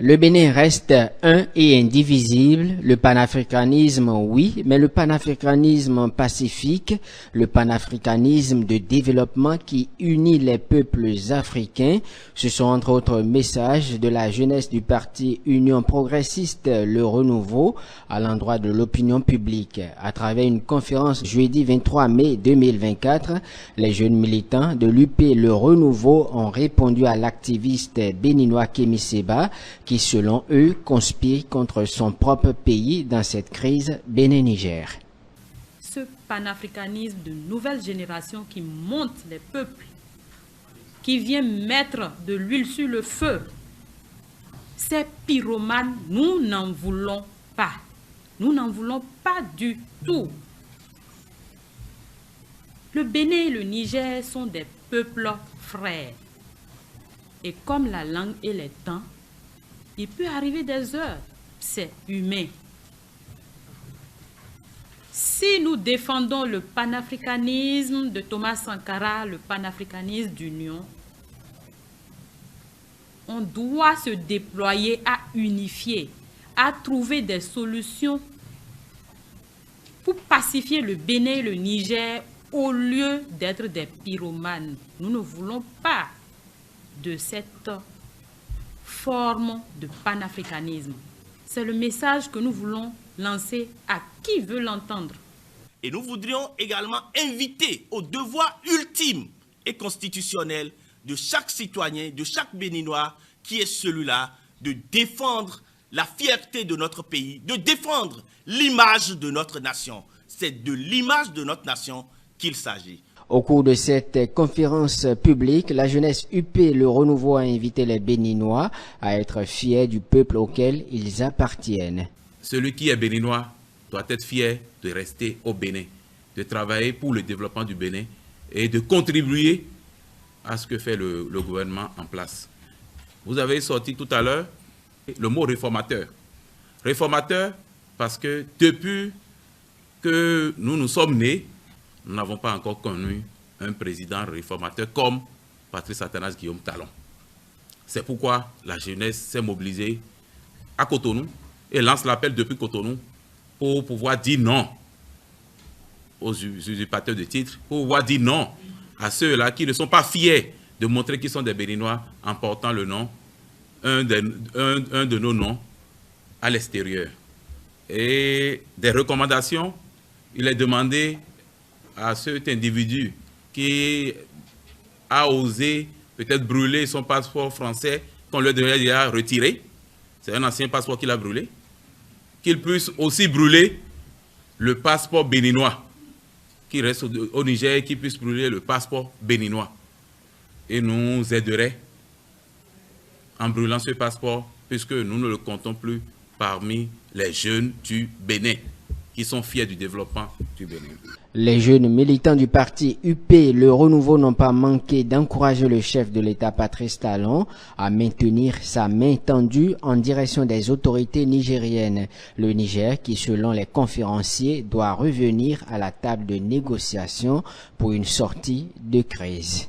Le Bénin reste un et indivisible. Le panafricanisme, oui, mais le panafricanisme pacifique, le panafricanisme de développement qui unit les peuples africains. Ce sont entre autres messages de la jeunesse du parti Union progressiste Le Renouveau à l'endroit de l'opinion publique. À travers une conférence jeudi 23 mai 2024, les jeunes militants de l'UP Le Renouveau ont répondu à l'activiste béninois Kémy Séba qui, selon eux, conspire contre son propre pays dans cette crise Bénin-Niger. Ce panafricanisme de nouvelle génération qui monte les peuples, qui vient mettre de l'huile sur le feu, ces pyromanes, nous n'en voulons pas. Nous n'en voulons pas du tout. Le Bénin et le Niger sont des peuples frères. Et comme la langue et les temps, il peut arriver des heures, c'est humain. Si nous défendons le panafricanisme de Thomas Sankara, le panafricanisme d'union, on doit se déployer à unifier, à trouver des solutions pour pacifier le Bénin et le Niger au lieu d'être des pyromanes. Nous ne voulons pas de cette forme de panafricanisme. C'est le message que nous voulons lancer à qui veut l'entendre. Et nous voudrions également inviter au devoir ultime et constitutionnel de chaque citoyen, de chaque Béninois, qui est celui-là de défendre la fierté de notre pays, de défendre l'image de notre nation. C'est de l'image de notre nation qu'il s'agit. Au cours de cette conférence publique, la jeunesse UP Le Renouveau a invité les Béninois à être fiers du peuple auquel ils appartiennent. Celui qui est béninois doit être fier de rester au Bénin, de travailler pour le développement du Bénin et de contribuer à ce que fait le gouvernement en place. Vous avez sorti tout à l'heure le mot réformateur. Réformateur parce que depuis que nous nous sommes nés, nous n'avons pas encore connu un président réformateur comme Patrice Athanase Guillaume Talon. C'est pourquoi la jeunesse s'est mobilisée à Cotonou et lance l'appel depuis Cotonou pour pouvoir dire non aux usurpateurs de titres, pour pouvoir dire non à ceux-là qui ne sont pas fiers de montrer qu'ils sont des Béninois en portant le nom, un de nos noms à l'extérieur. Et des recommandations, il est demandé à cet individu qui a osé peut-être brûler son passeport français qu'on lui devait déjà retirer, c'est un ancien passeport qu'il a brûlé, qu'il puisse aussi brûler le passeport béninois, qui reste au Niger et qui puisse brûler le passeport béninois. Et nous aiderait en brûlant ce passeport, puisque nous ne le comptons plus parmi les jeunes du Bénin, qui sont fiers du développement du Bénin. Les jeunes militants du parti UP Le Renouveau n'ont pas manqué d'encourager le chef de l'État Patrice Talon à maintenir sa main tendue en direction des autorités nigériennes. Le Niger qui, selon les conférenciers, doit revenir à la table de négociation pour une sortie de crise.